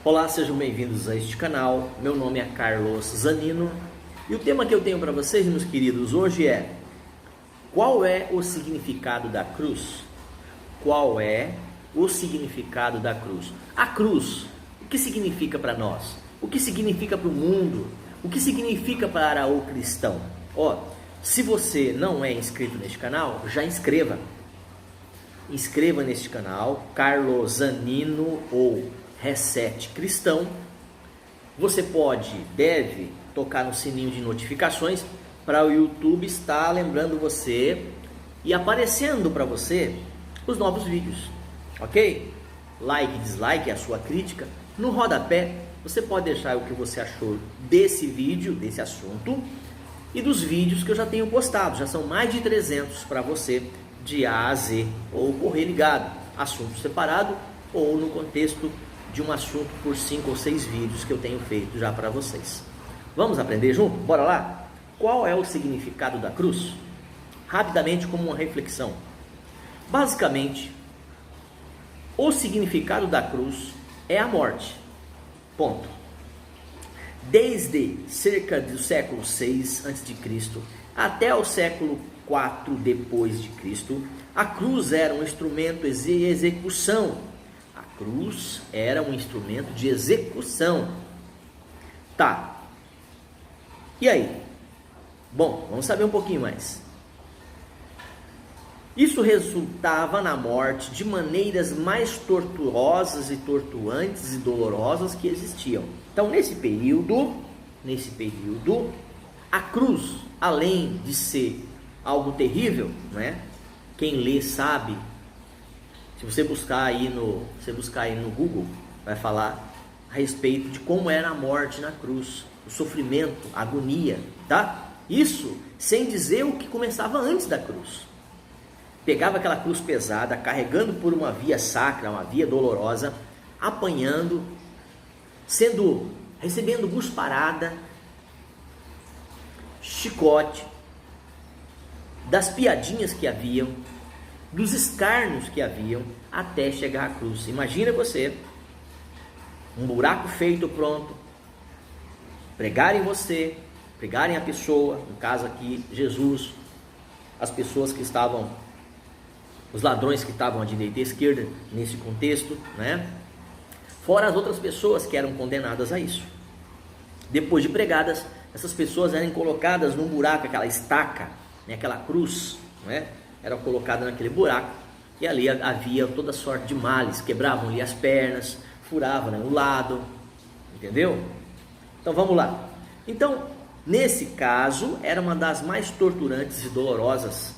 Olá, sejam bem-vindos a este canal. Meu nome é Carlos Zanino e o tema que eu tenho para vocês, meus queridos, hoje é: qual é o significado da cruz? Qual é o significado da cruz? A cruz, o que significa para nós? O que significa para o mundo? O que significa para o cristão? Se você não é inscrito neste canal, já inscreva. Inscreva neste canal, Carlos Zanino ou Reset Cristão. Você deve tocar no sininho de notificações para o YouTube estar lembrando você e aparecendo para você os novos vídeos, ok? Like e dislike é a sua crítica. No rodapé você pode deixar o que você achou desse vídeo, desse assunto e dos vídeos que eu já tenho postado. Já são mais de 300 para você, de A a Z, ou correr ligado, assunto separado ou no contexto de um assunto por 5 ou 6 vídeos que eu tenho feito já para vocês. Vamos aprender junto? Bora lá? Qual é o significado da cruz? Rapidamente, como uma reflexão. Basicamente, o significado da cruz é a morte. Ponto. Desde cerca do século 6 a.C. até o século 4 depois de Cristo, a cruz era um instrumento de execução. A cruz era um instrumento de execução. Tá. E aí? Bom, vamos saber um pouquinho mais. Isso resultava na morte de maneiras mais tortuosas e tortuantes e dolorosas que existiam. Então, nesse período, a cruz, além de ser algo terrível, né? Quem lê sabe. Se você buscar aí no Google, vai falar a respeito de como era a morte na cruz, o sofrimento, a agonia, tá? Isso sem dizer o que começava antes da cruz. Pegava aquela cruz pesada, carregando por uma via sacra, uma via dolorosa, apanhando, recebendo cusparada, chicote, das piadinhas que haviam, dos escárnios que haviam, até chegar à cruz. Imagina você, um buraco feito pronto, pregarem você, pregarem a pessoa, no caso aqui Jesus, as pessoas que estavam, os ladrões que estavam à direita e à esquerda nesse contexto, né? Fora as outras pessoas que eram condenadas a isso. Depois de pregadas, essas pessoas eram colocadas num buraco, aquela estaca, né? Aquela cruz, né? Era colocada naquele buraco e ali havia toda sorte de males, quebravam-lhe as pernas, furavam, né, o lado, entendeu? Então vamos lá. Então, nesse caso, era uma das mais torturantes e dolorosas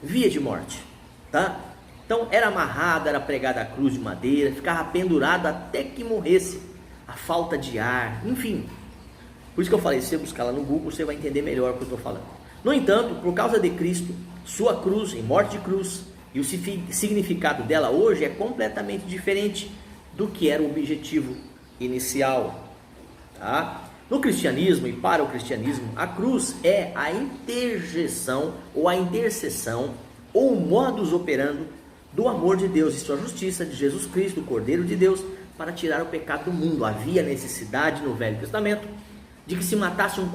via de morte, tá? Então era amarrada, era pregada à cruz de madeira, ficava pendurado até que morresse, a falta de ar, enfim. Por isso que eu falei, se você buscar lá no Google, você vai entender melhor o que eu estou falando. No entanto, por causa de Cristo, sua cruz, em morte de cruz, e o significado dela hoje é completamente diferente do que era o objetivo inicial, tá? No cristianismo e para o cristianismo, a cruz é a interjeição ou a intercessão ou o modus operandi do amor de Deus e sua justiça de Jesus Cristo, o Cordeiro de Deus, para tirar o pecado do mundo. Havia necessidade no Velho Testamento de que se matasse um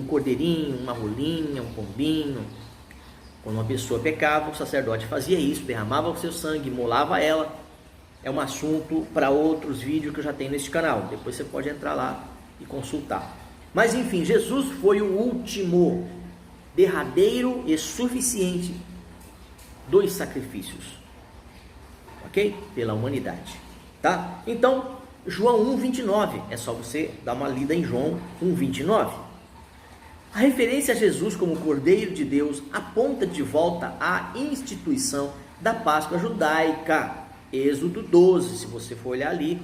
cordeirinho, uma rolinha, um pombinho. Quando uma pessoa pecava, o sacerdote fazia isso, derramava o seu sangue, molava ela. É um assunto para outros vídeos que eu já tenho neste canal. Depois você pode entrar lá e consultar. Mas enfim, Jesus foi o último, derradeiro e suficiente dos sacrifícios, ok? Pela humanidade, tá? Então, João 1,29, é só você dar uma lida em João 1,29. A referência a Jesus como Cordeiro de Deus aponta de volta à instituição da Páscoa judaica, Êxodo 12, se você for olhar ali,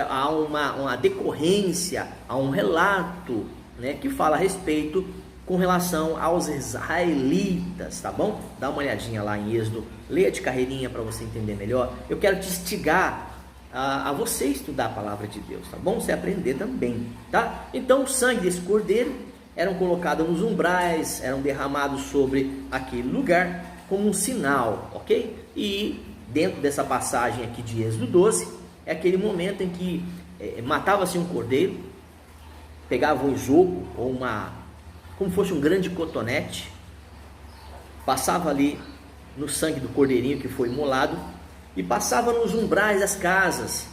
há uma decorrência, há um relato, né, que fala a respeito com relação aos israelitas, tá bom? Dá uma olhadinha lá em Êxodo, leia de carreirinha para você entender melhor. Eu quero te instigar a você estudar a palavra de Deus, tá bom? Você aprender também, tá? Então o sangue desse cordeiro eram colocados nos umbrais, eram derramados sobre aquele lugar como um sinal, ok? E dentro dessa passagem aqui de Êxodo 12, é aquele momento em que matava-se um cordeiro, pegava um isopo ou como fosse um grande cotonete, passava ali no sangue do cordeirinho que foi imolado e passava nos umbrais das casas.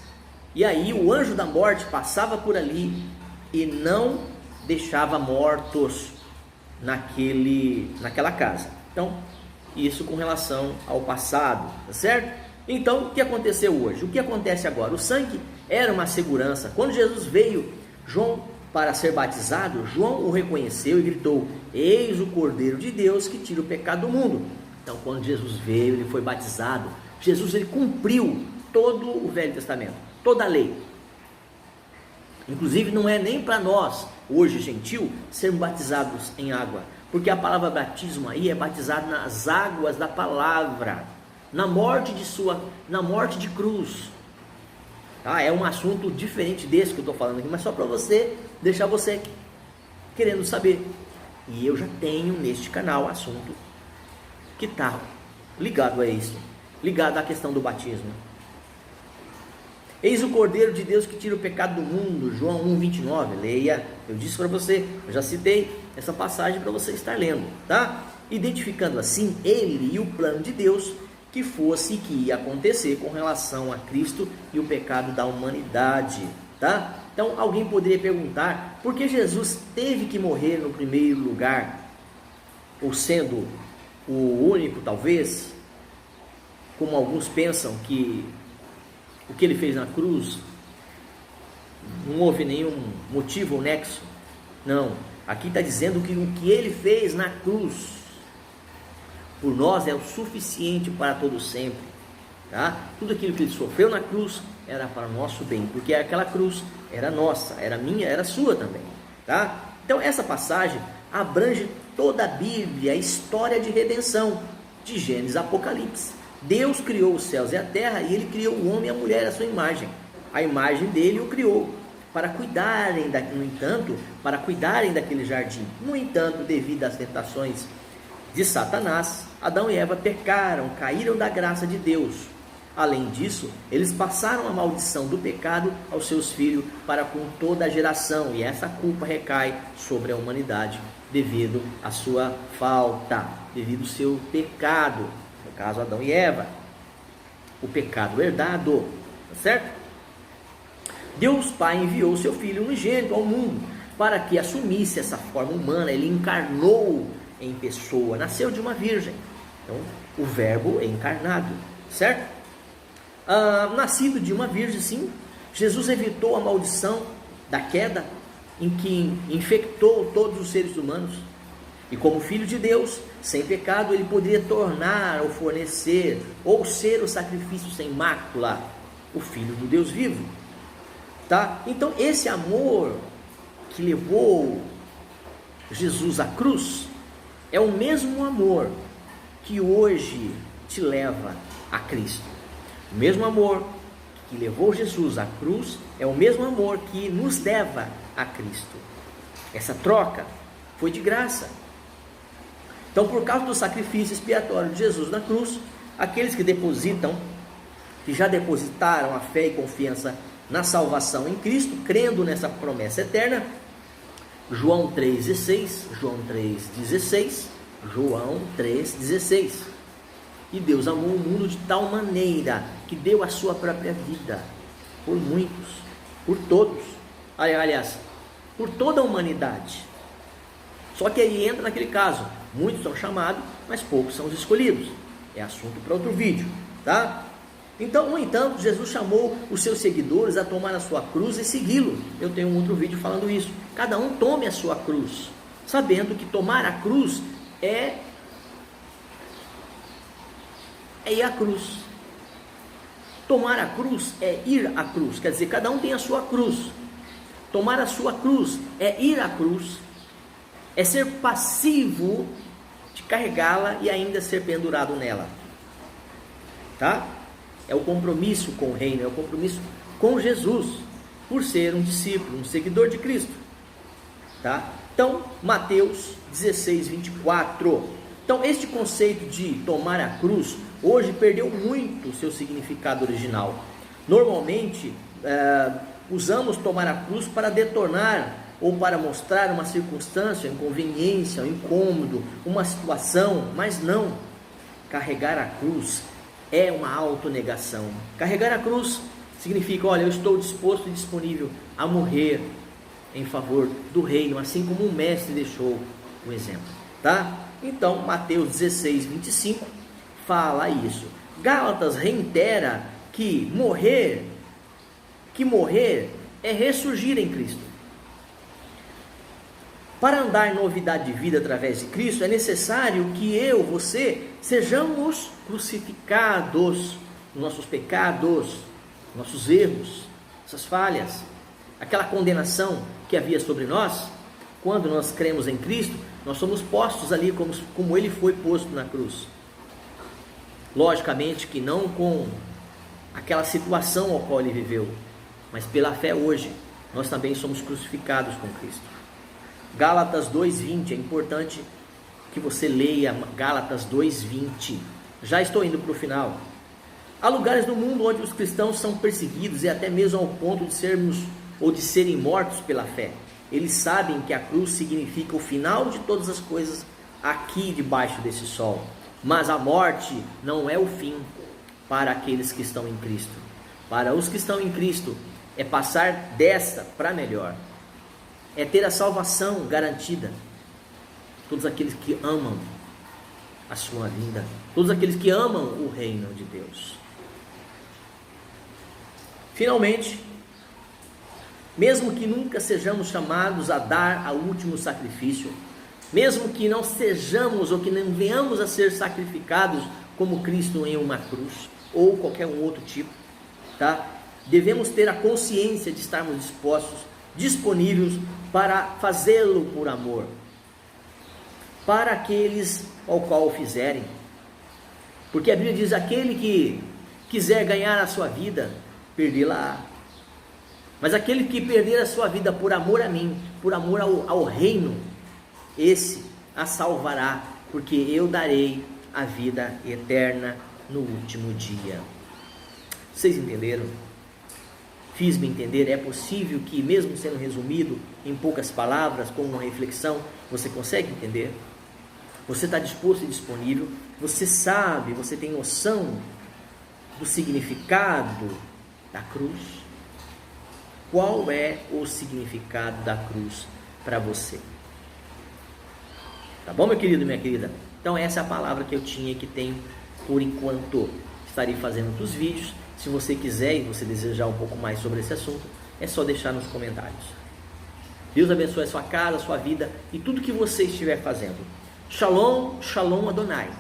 E aí o anjo da morte passava por ali e não deixava mortos naquela casa. Então, isso com relação ao passado, tá certo? Então, o que aconteceu hoje? O que acontece agora? O sangue era uma segurança. Quando Jesus veio, João, para ser batizado, João o reconheceu e gritou: eis o Cordeiro de Deus que tira o pecado do mundo. Então, quando Jesus veio, ele foi batizado. Jesus, ele cumpriu todo o Velho Testamento, toda a lei. Inclusive, não é nem para nós, hoje gentil, sermos batizados em água, porque a palavra batismo aí é batizado nas águas da palavra, na morte de cruz. Tá? É um assunto diferente desse que eu estou falando aqui, mas só para deixar você querendo saber. E eu já tenho neste canal assunto que está ligado a isso, ligado à questão do batismo. Eis o Cordeiro de Deus que tira o pecado do mundo, João 1,29, leia, eu disse para você, eu já citei essa passagem para você estar lendo, tá? Identificando assim ele e o plano de Deus que ia acontecer com relação a Cristo e o pecado da humanidade, tá? Então alguém poderia perguntar, por que Jesus teve que morrer no primeiro lugar, ou sendo o único talvez, como alguns pensam que o que ele fez na cruz, não houve nenhum motivo ou nexo. Não, aqui está dizendo que o que ele fez na cruz, por nós é o suficiente para todo sempre, tá? Tudo aquilo que ele sofreu na cruz, era para o nosso bem, porque aquela cruz era nossa, era minha, era sua também, tá? Então essa passagem abrange toda a Bíblia, a história de redenção, de Gênesis a Apocalipse. Deus criou os céus e a terra e ele criou o homem e a mulher à sua imagem. A imagem dele o criou para cuidarem daquele jardim. No entanto, devido às tentações de Satanás, Adão e Eva pecaram, caíram da graça de Deus. Além disso, eles passaram a maldição do pecado aos seus filhos para com toda a geração, e essa culpa recai sobre a humanidade devido à sua falta, devido ao seu pecado. No caso, Adão e Eva, o pecado herdado, tá certo? Deus Pai enviou seu Filho unigênito ao mundo para que assumisse essa forma humana. Ele encarnou em pessoa, nasceu de uma virgem. Então, o verbo é encarnado, certo? Nascido de uma virgem, sim, Jesus evitou a maldição da queda em que infectou todos os seres humanos. E como Filho de Deus, sem pecado, ele poderia tornar ou fornecer, ou ser o sacrifício sem mácula, o Filho do Deus vivo, tá? Então esse amor que levou Jesus à cruz, é o mesmo amor que hoje te leva a Cristo. O mesmo amor que levou Jesus à cruz, é o mesmo amor que nos leva a Cristo. Essa troca foi de graça. Então, por causa do sacrifício expiatório de Jesus na cruz, aqueles que já depositaram a fé e confiança na salvação em Cristo, crendo nessa promessa eterna, João 3,16, João 3,16, e Deus amou o mundo de tal maneira que deu a sua própria vida por muitos, por todos, aliás, por toda a humanidade. Só que aí entra naquele caso, muitos são chamados, mas poucos são os escolhidos. É assunto para outro vídeo, tá? Então, no entanto, Jesus chamou os seus seguidores a tomar a sua cruz e segui-lo. Eu tenho um outro vídeo falando isso. Cada um tome a sua cruz, sabendo que tomar a cruz é ir à cruz. Tomar a cruz é ir à cruz, quer dizer, cada um tem a sua cruz. Tomar a sua cruz é ir à cruz, é ser passivo de carregá-la e ainda ser pendurado nela, tá? É o compromisso com o reino, é o compromisso com Jesus, por ser um discípulo, um seguidor de Cristo, tá? Então, Mateus 16, 24. Então, este conceito de tomar a cruz, hoje perdeu muito o seu significado original. Normalmente, usamos tomar a cruz para detonar ou para mostrar uma circunstância, inconveniência, um incômodo, uma situação, mas não. Carregar a cruz é uma autonegação. Carregar a cruz significa, olha, eu estou disposto e disponível a morrer em favor do reino, assim como o mestre deixou o exemplo, tá? Então, Mateus 16, 25 fala isso. Gálatas reitera que morrer é ressurgir em Cristo. Para andar em novidade de vida através de Cristo, é necessário que você, sejamos crucificados, nossos pecados, nossos erros, essas falhas, aquela condenação que havia sobre nós. Quando nós cremos em Cristo, nós somos postos ali como Ele foi posto na cruz. Logicamente que não com aquela situação ao qual Ele viveu, mas pela fé hoje, nós também somos crucificados com Cristo. Gálatas 2:20, é importante que você leia Gálatas 2:20. Já estou indo para o final. Há lugares no mundo onde os cristãos são perseguidos e até mesmo ao ponto de serem mortos pela fé. Eles sabem que a cruz significa o final de todas as coisas aqui debaixo desse sol. Mas a morte não é o fim para aqueles que estão em Cristo. Para os que estão em Cristo, é passar dessa para melhor. É ter a salvação garantida. Todos aqueles que amam a sua vinda. Todos aqueles que amam o reino de Deus. Finalmente, mesmo que nunca sejamos chamados a dar o último sacrifício, mesmo que não sejamos ou que não venhamos a ser sacrificados como Cristo em uma cruz, ou qualquer um outro tipo, tá? Devemos ter a consciência de estarmos disponíveis para fazê-lo por amor, para aqueles ao qual o fizerem. Porque a Bíblia diz, aquele que quiser ganhar a sua vida, perdê-la. Mas aquele que perder a sua vida por amor a mim, por amor ao reino, esse a salvará, porque eu darei a vida eterna no último dia. Vocês entenderam? Fiz-me entender? É possível que, mesmo sendo resumido em poucas palavras, com uma reflexão, você consegue entender? Você está disposto e disponível? Você sabe, você tem noção do significado da cruz? Qual é o significado da cruz para você? Tá bom, meu querido e minha querida? Então essa é a palavra que eu tinha e que tenho por enquanto. Estarei fazendo outros vídeos. Se você quiser e você desejar um pouco mais sobre esse assunto, é só deixar nos comentários. Deus abençoe a sua casa, a sua vida e tudo que você estiver fazendo. Shalom, Shalom Adonai.